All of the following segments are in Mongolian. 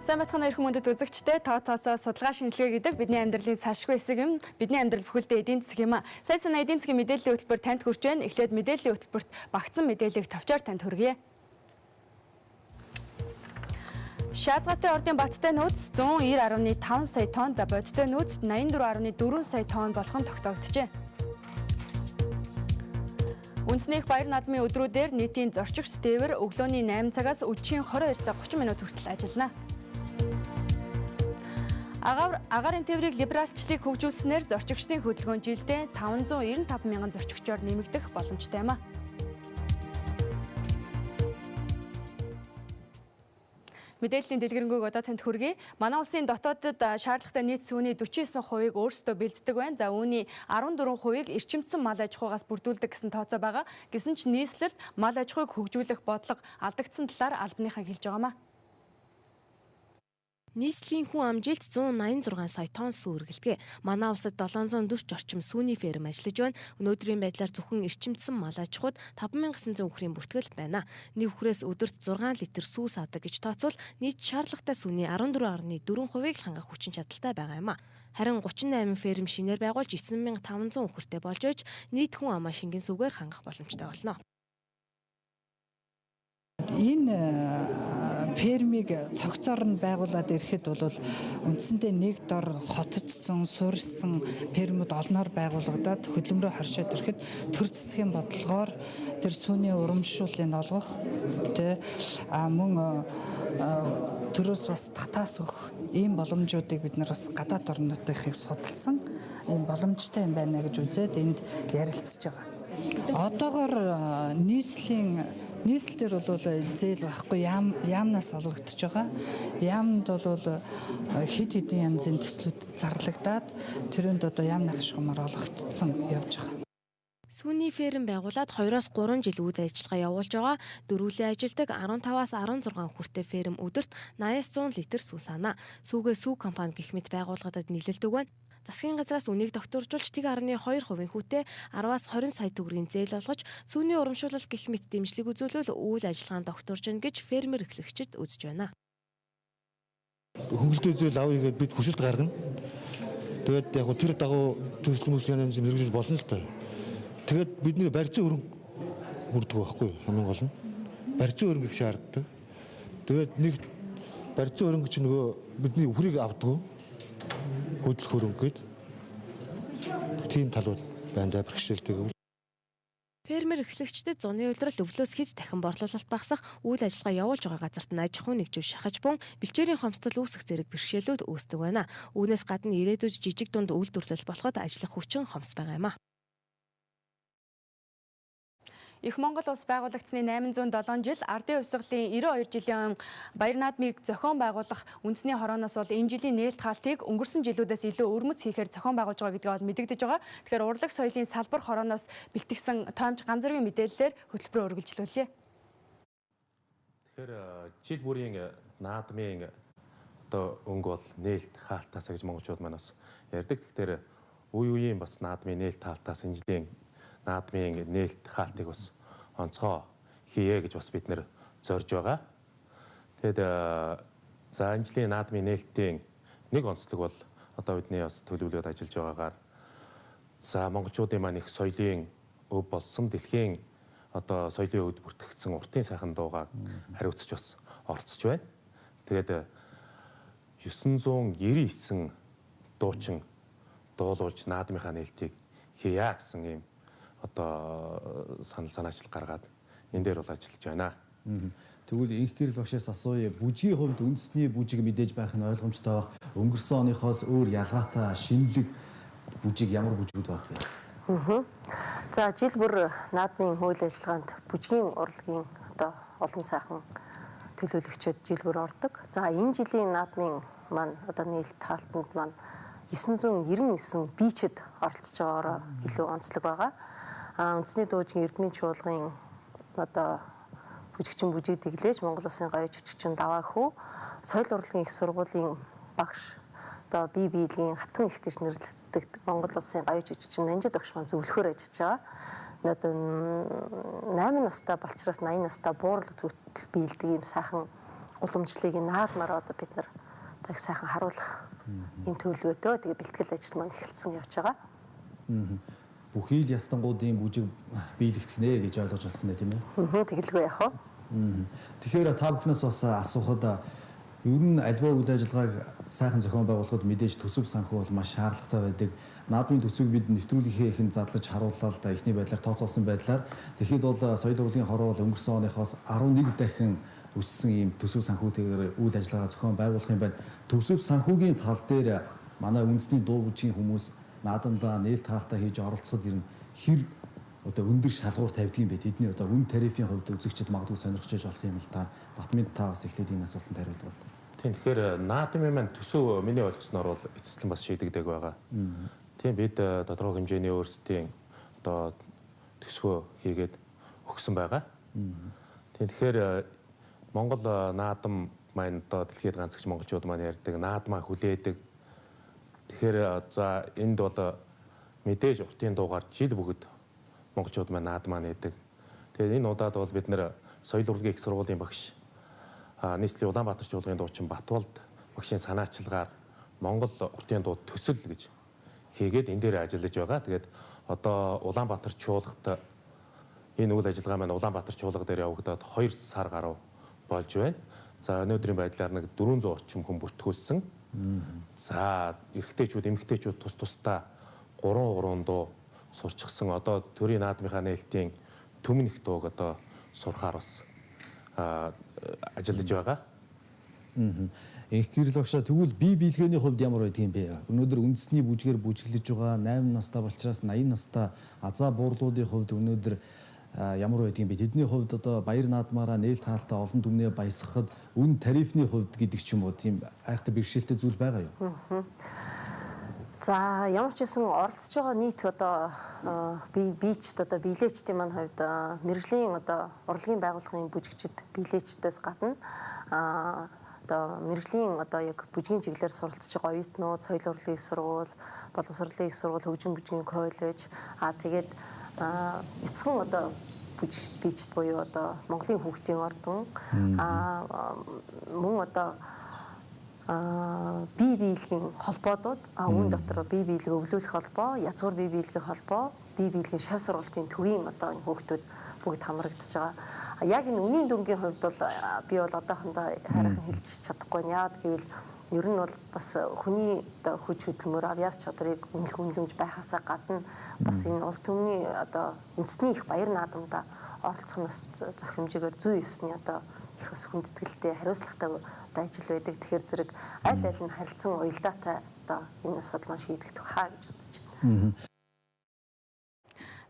Сайн бацхан эрхэм мөндөд үзэгчдээ тоосоо судалгаа шинжилгээ гэдэг бидний амьдралын салшгүй хэсэг юм. Бидний амьдрал бүхэлдээ эдийн засаг юм а. Сая санаа эдийн засгийн мэдээллийн хөтөлбөр танд хүрч байна. Эхлээд мэдээллийн хөтөлбөрт багцсан мэдээллийг товчоор танд хүргье. Шаазгатай ордын баттай нөөц 190.5 сая тонн, за бодиттой нөөц 84.4 сая тонн болох нь тогтооогджээ. Үндэсний их баяр наадмын өдрүүдээр нийтийн зорчигч тээвэр өглөөний 8 цагаас өчийн 22 цаг 30 минут хүртэл ажиллана. Агаарын тээврийг либералчлыг хөгжүүлснээр зорчигчдын хөдөлгөөн жилдээ 595 мянган зорчигчоор нэмэгдэх боломжтой юм а. Мэдээллийн дэлгэрэнгүй одоо танд хүргэе. Манай улсын дотоодод шаардлагатай нийт сүүний 49%-ийг өөрсдөө бэлддэг байна. За үүний 14%-ийг эрчимдсэн мал аж ахуйгаас бүрдүүлдэг гэсэн тооцоо байгаа. Гэсэн ч нийслэлд мал аж ахуйг хөгжүүлэх бодлого алдагдсан талаар албаныхан хэлж байгаамаа. Нийслэлийн хүн амжилт 186 сая тонн сүү үргэлгээ. Манай улсад 740 орчим сүүний ферм ажиллаж байна. Өнөөдрийн байдлаар зөвхөн эрчимдсэн мал аж ахуйд 5900 үхрийн бүртгэл байна. Нэг үхрээс өдөрт 6 литр сүү саадаг гэж тооцвол нийт шаардлагатай сүүний 14.4%-ийг л хангах хүчин чадалтай байгаа юм а. Харин 38 ферм шинээр байгуулж 9500 үхэртэй болж ойж нийт хүн амаа шингэн сүүгээр хангах боломжтой болно. Энэ фермийг цогцоор нь байгуулад ирэхэд бол үндсэндээ нэг дор хотцсон, суурьсан фермүүд олноор байгуулагдаад хөдөлмөрөөр хоршоод ирэхэд төр засгийн бодлогоор тэр сүүний урамшууллыг олгох мөн төрөөс бас татаас өгөх ийм боломжуудыг бид нар бас гадаад орнуудынхыг судалсан ийм боломжтой юм байна гэж үзээд энд ярилцж байгаа. Одоогоор нийслэлээр бол зээл байхгүй яамнаас олгогдож байгаа. Яамд бол хэд хэдэн янзын төслүүд зарлагдаад тэрөнд одоо яамны хашгамаар олгогдсон явж байгаа. Сүүний ферм байгуулад 2-3 жил үйл ажиллагаа явуулж байгаа. Дөрвөлээ ажилдаг 15-аас 16 хүртээ ферм өдөрт 80-100 литр сүү саана. Сүүгээ сүү компани гэх мэт байгууллагад нийлэлдэг байна. Засгийн газраас үнийг докторжуулж 1.2% хүүтэй 10-аас 20 сая төгрөгийн зээл олгож сүүний урамшуулал гэх мэт дэмжлэг үзүүлэл үйл ажиллагаанд докторжно гэж фермер эрхлэгчид үзэж байна. Хөнгөлтэй зээл авъя гэдээ бид хүсэлт гаргана. Тэгээд яг тэр дагуу төсөлмөс янз мэрэгжиж болно л таа. Тэгээд бидний барьцсан хөрөнгө хүрдэг байхгүй хамгийн гол нь. Барьцсан хөрөнгө их шаарддаг. Тэгээд нэг барьцсан хөрөнгө чинь нөгөө бидний үхрийг авдаг. Хөдөлгөх хөрөнгө гээд тийм талууд байна бэрхшээлтэй. Фермер эрхлэгчдэд зуны улирал өвлөөс хэд дахин борлуулалт багасах үйл ажиллагаа явуулж байгаа газарт нь аж ахуй нэгжүүл шахаж бун бэлчээрийн хомсдол үүсэх зэрэг бэрхшээлүүд үүсдэг байна. Үүнээс гадна ирээдүйд жижиг дунд үйлдвэрлэл болоход ажиллах хүчин хомс байгаа юм а. Их Монгол улс байгуулагдсны 807 жил ардын хувьсгалын 92 жилийн баяр наадмыг зохион байгуулах үндэсний хорооноос бол энэ жилийн нээлт хаалтыг өнгөрсөн жилүүдээс илүү өрмөц хийхээр зохион байгуулж байгаа гэдгийг бол мэдэгдэж байгаа. Тэгэхээр урлаг соёлын салбар хорооноос бэлтгэсэн тоомж ганц зэргийн мэдээллээр хөтөлбөрөөр үргэлжлүүлье. Тэгэхээр жил бүрийн наадмын одоо өнгө бол нээлт хаалтаас гэж монголчууд маань бас ярьдаг. Тэгэхээр үе үеийн бас наадмын нээлт хаалтаас энэ жилийн наадмын нээлт хаалтыг бас онцгой хийе гэж бас бид нэр зорж байгаа. Тэгэд за энэ жилийн наадмын нээлтийн нэг онцлог бол одоо бидний бас төлөвлөлөд ажиллаж байгаагаар за монголчуудын маань их соёлын өв болсон дэлхийн одоо соёлын өвд бүртгэгдсэн уртын сайхан дуугаа хариуцж бас оролцож байна. Тэгээд 999 дуучин дуулуулж наадмынхаа нээлтийг хийя гэсэн юм одоо санал санаачлал гаргаад энэ дээр бол ажиллаж байна. Тэгвэл инх гэрэл багшаас асууя. Бүжгийн хувьд үндэсний бүжиг мэдээж байх нь ойлгомжтой байх. Өнгөрсөн оныхоос өөр ялгаатай шинэлэг бүжиг ямар бүжгүүд байх вэ? За жил бүр наадмын үйл ажиллагаанд бүжгийн урлагийн одоо олон сайхан төлөөлөгчид жил бүр ордог. За энэ жилийн наадмын маань одоо нээлт хаалтанд маань 999 бичэд оролцож байгаагаар илүү онцлог байгаа. Үндэсний дуужгийн Эрдмийн чуулгын одоо бүжигчин бүжиг тэглээж Монгол Улсын гавьяа жүжигчин Даваа хүү соёл урлагийн их сургуулийн багш одоо бие биелийн хатан их гэж нэрлэгддэг Монгол Улсын гавьяа жүжигчин Нанжид багш маань зөвлөхөр ажиллаж байгаа. Одоо 8 настай болчроос 80 настай буурал хөтөл биелдэг ийм сайхан уламжлалыг наадмаар одоо бид нар одоо их сайхан харуулах юм төлөвлөгөөтэй. Тэгээ бэлтгэл ажил маань эхэлсэн явж байгаа. Бүхий л ястангуудын бүжиг биелэгдэх нэ гэж ойлгож болох нэ тийм ээ. Тэгэлгүй яах вэ? Тэгэхээр та бүхнээс бас асуухад ер нь альва үйл ажиллагааг сайхан зохион байгуулахад мэдээж төсөв санхүү бол маш шаардлагатай байдаг. Наадмын төсвийг бид нэвтрүүлгийнхээ ихэнд задлаж харууллаа л да эхний байдлаар тооцоолсон байдлаар тэгэхэд бол соёл урлагийн хороо бол өнгөрсөн оныхоос 11 дахин өссөн ийм төсөв санхүүтэйгээр үйл ажиллагаа зохион байгуулах юм байна. Төсөв санхүүгийн тал дээр манай үндэсний дуу бүжгийн хүмүүс наадамдаа нээлт хаалтаа хийж оролцоход ер нь хэр одоо өндөр шалгуур тавьдгийн бэ? Тэдний одоо үн тарифын хувьд үзэгчд магадгүй сонирхож байж болох юм л да. Батмын та бас эхлээд энэ асуултанд хариулвал. Тийм тэгэхээр наадмын маань төсөв миний ойлгосноор бол эцэслэн бас шийдэгдэг байгаа. Тийм бид тодорхой хэмжээний өөрсдийн одоо төсвөө хийгээд өгсөн байгаа. Тийм тэгэхээр Монгол наадам маань одоо дэлхийд ганцч монголчууд маань ярьдаг наадмаа хүлээдэг. Тэгэхээр за энд бол мэдээж уртын дуугаар жил бүгд монголчууд маань наадмаа нээдэг. Тэгээд энэ удаад бол бид нэр соёл урлагийн их сургуулийн багш нийслэлийн Улаанбаатар чуулгын дуучин Батболд багшийн санаачилгаар Монгол уртын дуу төсөл гэж хийгээд энэ дээр ажиллаж байгаа. Тэгээд одоо Улаанбаатар чуулгад энэ үйл ажиллагаа маань Улаанбаатар чуулга дээр явагдаад 2 сар гаруй болж байна. За өнөөдрийн байдлаар нэг 400 орчим хүн бүртгүүлсэн. За эрэгтэйчүүд, эмэгтэйчүүд тус тусдаа 3 дуу сурчсан. Одоо төрийн наадмынхаа нээлтийн төмнөх дууг одоо сурахаар бас ажиллаж байгаа. Их гэрэл багшаа тэгвэл бие биелгээний хувьд ямар байдгийг бэ? Өнөөдөр үндэсний бүжгээр бүжиглэж байгаа 8 настай болчраас 80 настай азаа буурлуудын хувьд өнөөдөр ямар байдгийг бэ? Тэдний хувьд одоо баяр наадмаараа нээлт хаалтаа олон түмнээ баясгахад үн тарифны хувьд гэдэг ч юм уу тийм айхтар бэрхшээлтэй зүйл байгаа юу? За ямар ч байсан оролцож байгаа нийт одоо биечд одоо биелээчдийн маань хувьд мэрэгжлийн одоо урлагийн байгууллагын бүжигчид биелээчдээс гадна одоо мэрэгжлийн одоо яг бүжгийн чиглэлээр суралцж байгаа оюутнууд, соёл урлагийн их сургууль, боловсролын их сургууль, хөгжим бүжгийн коллеж тэгээд бяцхан одоо биечд буюу одоо Монголын хүүхдийн ордон мөн одоо бие биелгийн холбоодууд үүн дотор бие биелэг өвлүүлэх холбоо, язгуур бие биелгийн холбоо, бие биелгийн шав сургалтын төвийн одоо хүүхдүүд бүгд хамрагдаж байгаа. Яг энэ үнийн дүнгийн хувьд бол би бол одоохондоо хараахан хэлж чадахгүй нь. Яагаад гэвэл ер нь бол бас хүний одоо хүч хөдөлмөр авьяас чадрыг үнэлэмж байхаасаа гадна бас энэ улс төмний одоо үндэсний их баяр наадамда оролцох нь бас зөх хэмжээгээр зүй ёсны одоо их бас хүндэтгэлтэй хариуцлагатай ажил байдаг. Тэгэхээр зэрэг аль аль нь харилцсан уялдаатай одоо энэ асуудал маань шийдэгдэх хаа гэж бодож байна.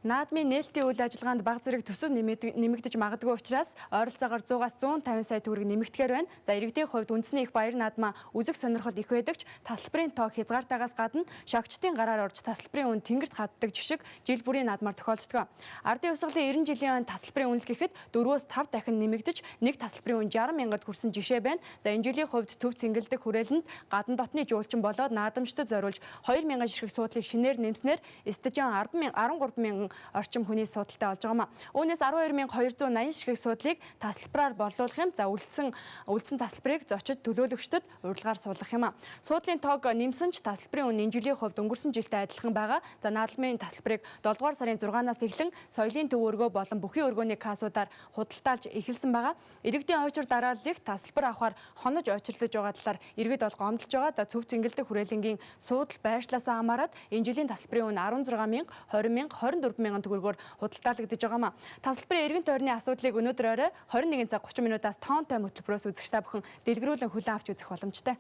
Наадмын нээлтийн үйл ажиллагаанд бага зэрэг төсөв нэмэгдэж магадгүй учраас ойролцоогоор 100-аас 150 сая төгрөг нэмэгдэхээр байна. За иргэдийн хувьд үндэсний их баяр наадмаа үзэх сонирхол их байдагч тасалбарын тоо хязгаартаагаас гадна шогчдын гараар орж тасалбарын үн тэнгэрт хаддаг жишг жил бүрийн наадмаар тохиолддог. Ардын хувьсгалын 90 жилийн тасалбарын үнэл гэхэд 4-өөс 5 дахин нэмэгдэж нэг тасалбарын үн 60 мянгад хүрсэн жишээ байна. За энэ жилийн хувьд төв цэнгэлдэх хүрээлэнд гадна дотны жуулчин болоод наадамчдад зориулж 2000 ширхэг суудлыг шинээр нэмснээр стадион 13,000 орчим хүний судалтай болж байгаамаа. Үүнээс 12,280 ширхэг суудлыг тасалбараар борлуулах юм. За үлдсэн тасалбарыг зочид төлөөлөгчдөд урилгаар суулгах юм а. Суудлын тоог нэмсэн ч тасалбарын үн энэ жилийн хувьд өнгөрсөн жилтэй адилхан байгаа. За наадмын тасалбарыг 7 дугаар сарын 6-наас эхлэн соёлын төв өргөө болон бүхий өргөөний кассуудаар худалдаалж эхэлсэн байгаа. Иргэдийн ойчир дарааллыг тасалбар авахар хонож ойчирлаж байгаа талаар иргэд бол гомдолж байгаа. За цөв цэнгэлдэх хүрээлэнгийн суудал байршлаасаа хамаарат энэ жилийн тасалбарын үн 16,000, 20,000, 24,000 төгрөгөөр худалдаалагдаж байгаамаа. Тасалбарын эргэн тойрны асуудлыг өнөөдөр орой 21 цаг 30 минутаас тоонтой хөтөлбөрөөс үзэгч та бүхэн дэлгэрүүлэн хүлээн авч үзэх боломжтой.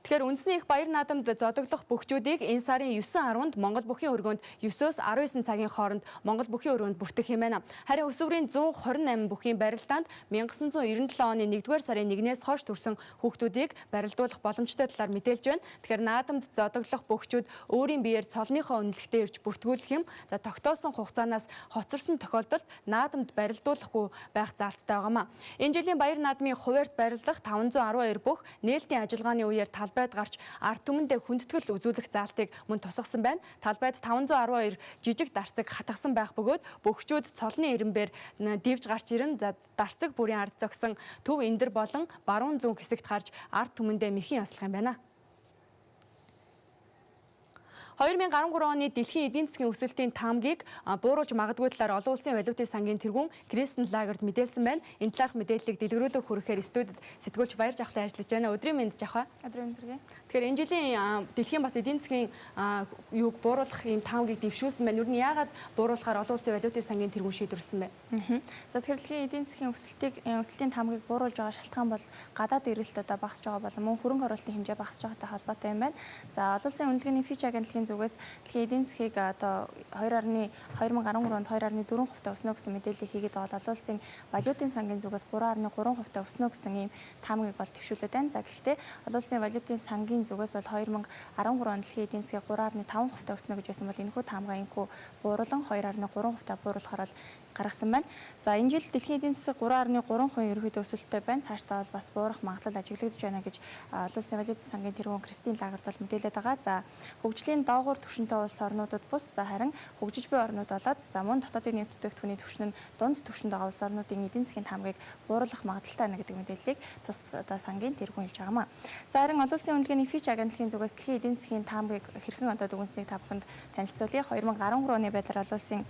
Тэгэхээр үндэсний их баяр наадамд зодоглох бөхчүүдийг энэ сарын 9-10-нд Монгол бүхий өргөөнд 9-өөс 19 цагийн хооронд Монгол бүхий өргөөнд бүртгэх юм байна. Харин өсвөрийн 128 бүхийн барилдаанд 1997 оны 1-р сарын 1-ээс хойш төрсэн хүүхдүүдийг барилдуулах боломжтой талаар мэдээлж байна. Тэгэхээр наадамд зодоглох бөхчүүд өөрийн биеэр цолныхоо үнэлэхтэй ирж бүртгүүлэх юм. За тогтоосон хугацаанаас хоцорсон тохиолдолд наадамд барилдуулахгүй байх заалттай байгаамаа. Энэ жилийн баяр наадмын хуваарьт барилдах 512 бүх нээлтийн ажиллагааны үеэр талбай талбайд гарч ард түмэндээ хүндэтгэл үзүүлэх заалтыг мөн тусгасан байна. Талбайд 512 жижиг дарцаг хатгасан байх бөгөөд бөхчүүд цолны ирэмбээр дивж гарч ирэн дарцаг бүрийн ард зогсон төв эндэр болон баруун зүүн хэсэгт гарч ард түмэндээ мэхийн яслах юм байна. 2013 оны дэлхийн эдийн засгийн өсөлтийн таамгийг бууруулж магадгүй талаар олон улсын валютын сангийн тэргүүн Кристен Лагард мэдээлсэн байна. Энэ талаарх мэдээллийг дэлгэрүүлэх хүрэхээр студид сэтгүүлч Баяр Жахлан ажиллаж байна. Өдрийн мэнд Жахаа. Өдрийн мэнд. Тэгэхээр энэ жилийн дэлхийн бас эдийн засгийн юуг бууруулах ийм таамгийг дэвшүүлсэн байна. Юу нь яагаад бууруулахаар олон улсын валютын сангийн тэргүүн шийдвэрлсэн бэ? За тэгэхээр дэлхийн эдийн засгийн өсөлтийн таамгийг бууруулж байгаа шалтгаан бол гадаад эрэлт одоо багасж байгаа болон мөн хөрөнгө оруулалтын хэмжээ багасж байгаатай холбоотой юм байна. За олон улсын үнэлгээний Fitch агентлагийн зүгээс дэлхийн эдийн засгийг одоо 2013 онд 2.4% өснө гэсэн мэдээллийг хийгээд байгаа олон улсын валютын сангийн зүгээс 3.3% өснө гэсэн ийм таамгийг бол төвшүүлээд байна. За гэхдээ олон улсын валютын сангийн зүгээс бол 2013 онд дэлхийн эдийн засгийг 3.5% өснө гэж байсан бол энэхүү таамгаа энэхүү бууруулан 2.3% бууруулахаар бол гаргасан байна. За энэ жил дэлхийн эдийн засаг 3.3% ерөнхийдөө өсөлттэй байна. Цаашдаа бол бас буурах магадлал ажиглагдж байна гэж олон улсын валютын сангийн тэргүүн Кристен Лагард бол мэдээлээд байгаа. За хөгжлийн доогуур түвшинтэй улс орнуудад бус за харин хөгжиж буй орнууд болоод за мөн дотоодын нийт бүтээгдэхүүний түвшин нь дунд түвшинд байгаа улс орнуудын эдийн засгийн таамгийг бууруулах магадлалтай байна гэдэг мэдээллийг тус одоо сангийн тэргүүн хэлж байгаамаа. За харин олон улсын үнэлгээний Fitch агентлагийн зүгээс дэлхийн эдийн засгийн таамгийг хэрхэн одоо дүгнснийг та бүхэнд танилцуулъя. 2013 оны байдлаар олон улсын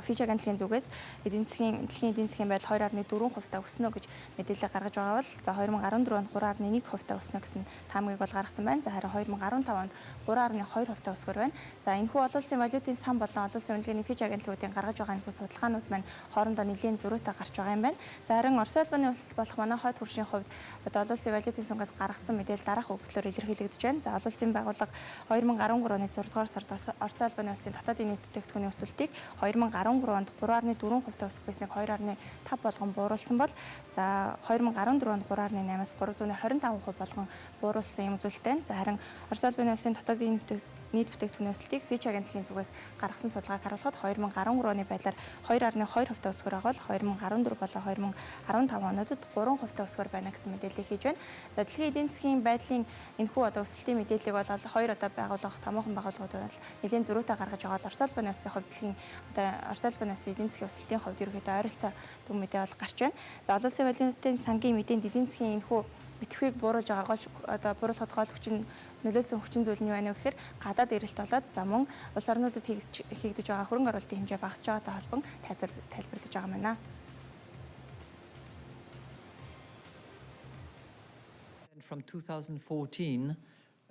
Fitch агентлагийн зүгээс дэлхийн эдийн засгийн байдал 2.4% өснө гэж мэдээлэл гаргаж байгаа бол за 2014 онд 3.1% өснө гэсэн таамгийг бол гаргасан байна. За харин 2015 онд 3.2% өсгөр байна. За энэхүү олон улсын валютын сан болон олон улсын үнэлгээний Fitch агентлагуудын гаргаж байгаа энэхүү судалгаанууд маань хоорондоо нэлээд зөрүүтэй гарч байгаа юм байна. За харин Орос улбаны улс болох манай хойд хөршийн хувьд одоо олон улсын валютын сангаас гаргасан мэдээлэл дараах өгөгдлөөр илэрхийлэгдэж байна. За олон улсын байгууллага 2013 оны 6 дугаар сард Орос улбаны улсын дотоодын нийт бүтээгдэхүүний өсөлтийг 2013 онд 3.4% өсөх байсныг 2.5 болгон бууруулсан бол за 2014 онд 3.8-аас 325% болгон бууруулсан юм үзүүлэлттэй байна. За харин Орос улбаны улсын дотоодын нийт бүтээгдэхүүний өсөлтийг Fitch агентлагийн зүгээс гаргасан судалгааг харуулхад 2013 оны байдлаар 2.2% өсгөр байгаа бол 2014 болон 2015 онуудад 3% өсгөр байна гэсэн мэдээлэл хийж байна. За дэлхийн эдийн засгийн байдлын энэхүү одоо өсөлтийн мэдээллийг бол хоёр одоо байгууллага томоохон байгууллагууд бол нэлээд зөрүүтэй гаргаж байгаа бол Орос улбаны улсын хувьд дэлхийн одоо Орос улбаны улсын эдийн засгийн өсөлтийн хувьд ерөнхийдөө ойролцоо дүн мэдээ бол гарч байна. За олон улсын валютын сангийн мэдээнд эдийн засгийн энэхүү битгхийг бууруулж байгаа гол одоо бууруулахад гол хүчин нөлөөсөн хүчин зүйл нь юу вэ гэхээр гадаад эрэлт болоод за мөн улс орнуудад хийгдэж байгаа хөрөнгө оруулалтын хэмжээ багасж байгаатай холбон тайлбарлаж байгаа юм байна. From 2014,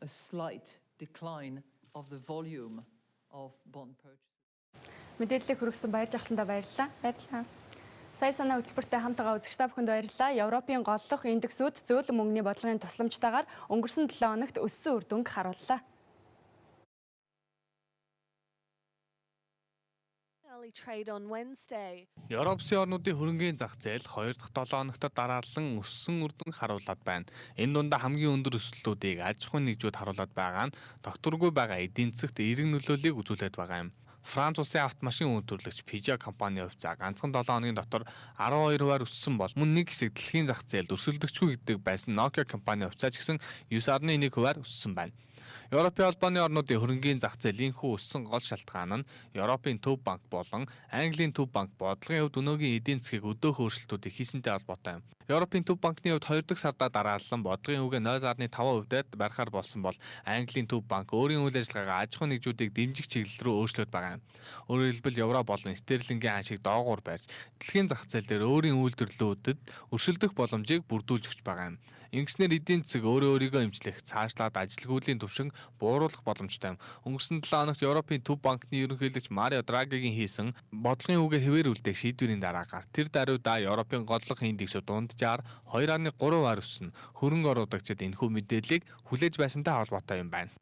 a slight decline of the volume of bond purchases. Мэдээллийг хүргэсэн Баяр Жахландаа баярлалаа. Баярлалаа. Сая санаа хөтөлбөртэй хамт байгаа үзэгч та бүхэнд баярлалаа. Европын голлох индексүүд зөөлөн мөнгөний бодлогын тусламжтайгаар өнгөрсөн 7 хоногт өссөн үр дүнг харууллаа. Европ улсын орнуудын хөрөнгийн зах зээл 2 дахь 7 хоногт дараалан өссөн үр дүнг харуулад байна. Энэ дундаа хамгийн өндөр өсөлтүүдийг аж ахуйн нэгжүүд харуулад байгаа нь тогтворгүй байгаа эдийн засгт эерэг нөлөөллийг үзүүлээд байгаа юм. Франц улсын автомашин үйлдвэрлэгч Peugeot компани хувьд за ганцхан 7 хоногийн дотор 12%-аар өссөн бол мөн нэг хэсэг дэлхийн зах зээлд өрсөлдөгчгүй гэдэг байсан Nokia компани хувьцаа ч гэсэн 9.1%-аар өссөн байна. Европын холбооны орнуудын хөрөнгийн зах зээлийн өссөн гол шалтгаан нь Европын төв банк болон Английн төв банк бодлогын хувьд өнөөгийн эдийн засгийг өдөөх өөрчлөлтүүдийг хийсэнтэй холбоотой юм. Европын төв банкны хувьд 2 дахь сардаа дараалсан бодлогын үгээ 0.5%-аар барихаар болсон бол Английн төв банк өөрийн үйл ажиллагаагаа аж ахуйн нэгжүүдийг дэмжих чиглэл рүү өөрчлөөд байгаа юм. Өөрөөр хэлбэл евро болон стерлингийн ханшийг доогуур барьж дэлхийн зах зээл дээр өөрийн үйлдвэрлэлүүдэд өршөлдөх боломжийг бүрдүүлж өгч байгаа юм. Ингэснээр эдийн засаг өөрийгөө эмчлэх, цаашлаад ажилгүйдлийн түвшин бууруулах боломжтой юм. Өнгөрсөн 7 хоногт Европын төв банкны ерөнхийлөгч Марио Драгигийн хийсэн бодлогын үгээ хэвээрүүлдэг шийдвэрийн дараагаар тэр даруйдаа Европын голлох индексүүд дунджаар 2.3%-аар өссөн. Хөрөнгө оруулагчид энэхүү мэдээллийг хүлээж байсантай холбоотой юм байна.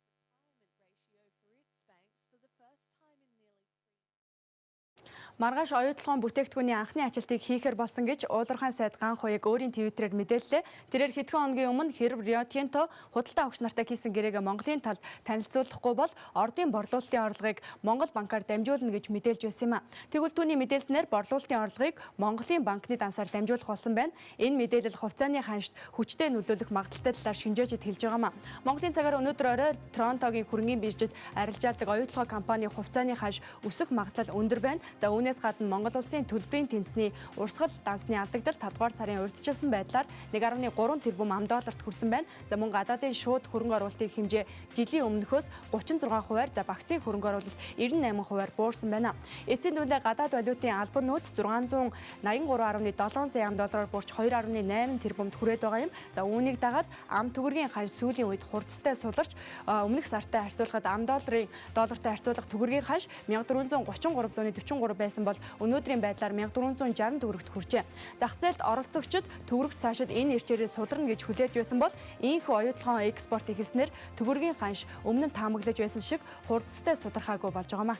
Маргааш оюутлогын бүтээгдэхүүний анхны ачаалтыг хийхээр болсон гэж уулуурхайн сайд Ганх Хуяг өөрийн твиттерээр мэдээллээ. Тэрээр хэдхэн хоногийн өмнө хэрв Rio Tinto худалдаа авагч нартай хийсэн гэрээгээ Монголын талд танилцуулахгүй бол ордын борлуулалтын орлогыг Монгол банкар дамжуулна гэж мэдээлж байсан юм а. Тэгвэл түүний мэдээлснээр борлуулалтын орлогыг Монголын банкны дансаар дамжуулах болсон байна. Энэ мэдээлэл хувьцааны ханшд хүчтэй нөлөөлөх магадaltaй талаар шинжээжид хэлж байгаа юм а. Монголын цагаар өнөөдөр орой Торонтогийн хөрөнгөний биржид арилжаадаг оюутлогын компани хувьцааны ханш өсөх магадлал өндөр байна. За үүнээс гадна Монгол улсын төлбөрийн тэнцний урсгал дансны алдагдал 5 дугаар сарын урьдчилсан байдлаар 1.3 тэрбум $. Хүрсэн байна. За мөн гадаадын шууд хөрөнгө оруулалтын хэмжээ жилийн өмнөхөөс 36%, за багцын хөрөнгө оруулалт 98% буурсан байна. Эцсийн дүндээ гадаад валютын албан нөөц 683.7 сая $-аар буурч 2.8 тэрбумд хүрээд байгаа юм. За үүнийг дагаад ам төгрөгийн ханш сүүлийн үед хурцтай суларч өмнөх сартай харьцуулахад ам долларын доллартай харьцуулах төгрөгийн ханш 1433.43 байсан бол өнөөдрийн байдлаар 1460 төгрөгт хүрчээ. Зах зээлд оролцогчид төгрөгт цаашид энэ ирчээрээ суларна гэж хүлээж байсан бол ийхүү оюутлогын экспорт ихэлснээр төгрөгийн ханш өмнө нь таамаглаж байсан шиг хурцтай судархаагүй болж байгаамаа.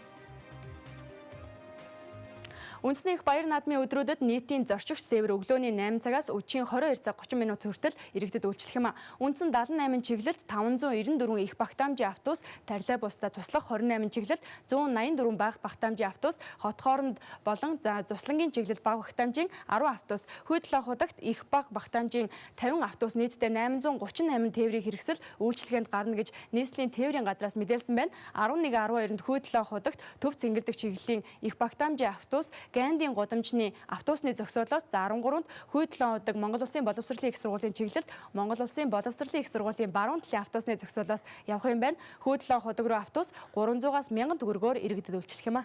Үндэсний их баяр наадмын өдрүүдэд нийтийн зорчигч тээвэр өглөөний 8 цагаас өчийн 22 цаг 30 минут хүртэл иргэдэд үйлчлэх юм а. Үндсэн 78 чиглэлд 594 их багтаамжийн автобус, тарилай бусдад туслах 28 чиглэлд 184 бага багтаамжийн автобус, хот хооронд болон зуслангийн чиглэлд бага багтаамжийн 10 автобус, Хүйдэлэн хотогт их бага багтаамжийн 50 автобус нийтдээ 838 тээврийг хэрэгсэл үйлчлэгэнд гарна гэж нийслэлийн тээврийн газраас мэдээлсэн байна. 11:12-нд Хүйдэлэн хотогт төв цэнгэлдэх чиглэлийн их багтаамжийн автобус Гандийн гудамжны автобусны зогсоолоос 13-нд Хүйдэлэн хотог Монгол Улсын боловсролын их сургуулийн чиглэлд Монгол Улсын боловсролын их сургуулийн баруун талын автобусны зогсоолоос явах юм байна. Хүйдэлэн хотог руу автобус 300-аас 1000 төгрөгөөр иргэдэд үйлчлэх юм а.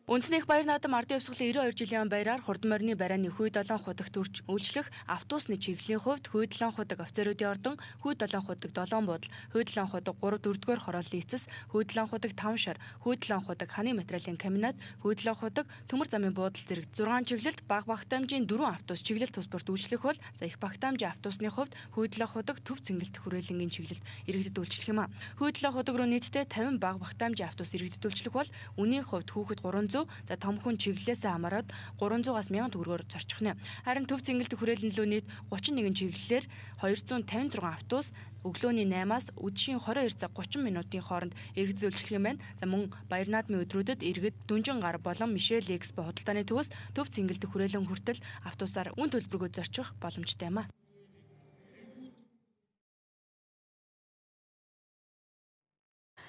Үндэсний их баяр наадам ардын хувьсгалын 92 жилийн баяраар хурдан морины барааны Хүйдэлэн хотогт үйлчлэх автобусны чиглэлийн хувьд Хүйдэлэн хотог офицеруудын ордон, Хүйдэлэн хотог 7 буудал, Хүйдэлэн хотог 3-4-р хорооллын эцэс, Хүйдэлэн хотог 5 шар, Хүйдэлэн хотог ханы материалын комбинат, Хүйдэлэн хотог төмөр замын буудал зэрэг 6 чиглэлд бага багтаамжийн 4 автобус чиглэл тус бүрт үйлчлэх бол за их багтаамжийн автобусны хувьд Хүйдэлэн хотог төв цэнгэлдэх хүрээлэнгийн чиглэлд иргэдэд үйлчлэх юм а. Хүйдэлэн хотог руу нийтдээ 50 бага багтаамжийн автобус иргэдэд үйлчлэх бол үнийн хувьд хүүхэд 300, за том хүн чиглэлээсээ хамаарат 300-аас 1000 төгрөгөөр зорчих нь. Харин төв цэнгэлдэх хүрээлэн лөө нийт 31 чиглэлээр 256 автобус өглөөний 8-аас өдшийн 22 цаг 30 минутын хооронд иргэдэд үйлчлэх юм байна. За мөн баяр наадмын өдрүүдэд иргэд Дүнжин гар болон Мишель Экспо худалдааны төвөөс төв цэнгэлдэх хүрээлэн хүртэл автобусаар үн төлбөргөө зорчих боломжтой юм а.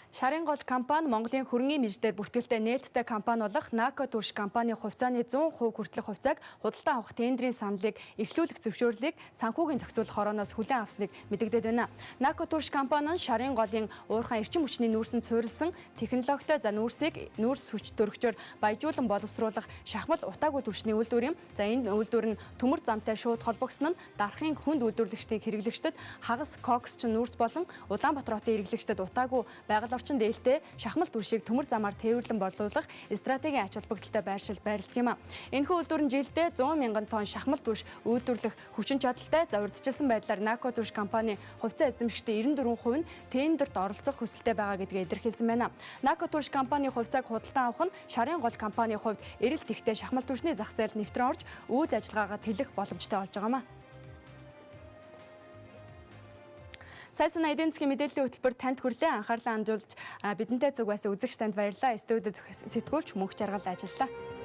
Шарын гол компани Монголын хөрөнгөний мэргэжээр бүртгэлтэй нээлттэй компани болох Нако Турш компани хувьцааны 100% хүртэлх хувьцааг худалдан авах тендерийн саналыг эхлүүлэх зөвшөөрлийг санхүүгийн зохицуулах хорооноос хүлээн авсныг мэдэгдээд байна. Нако Турш компани нь шарын голын уурхайн эрчим хүчний нүүрсэнд суурилсан технологитой за нүүрс хүч төрөгчөөр баяжуулан боловсруулах шахмал утаагүй түвшний үйлдвэр юм. За энэ үйлдвэр нь төмөр замтай шууд холбогдсон нь дарахын хүнд үйлдвэрлэгчдийн хэрэглэгчдэд хагас коксч нүүрс болон Улаанбаатар хотын хэрэглэгчдэд утаагүй байгаль орчин дээлтэй шахмал түвшийг төмөр замаар тээвэрлэн борлуулах стратегийн ач холбогдолтой байршил байрладаг юм а. Энэхүү үйлдвэр нь жилдээ 100 мянган тонн шахмал түвш үйлдвэрлэх хүчин чадалтай. За урьдчилсан байдлаар Нако Турш компани хувьцаа эзэмшигчдийн 94% нь тендерт оролцох хүсэлтэй байгаа гэдгээ илэрхийлсэн байна. Нако Турш компани хувьцааг худалдан авах нь шарын гол компанийн хувьд эрэлт ихтэй шахмал түвшний зах зээлд нэвтрэн орж үйл ажиллагаагаа тэлэх боломжтой болж байгаа юм а. Сайсан эдийн засгийн мэдээллийн хөтөлбөр танд хүрлээ анхаарлаа хандуулж бидэнтэй зүг байсан үзэгч танд баярлалаа. Студид сэтгүүлч Мөнх Жаргал ажиллалаа.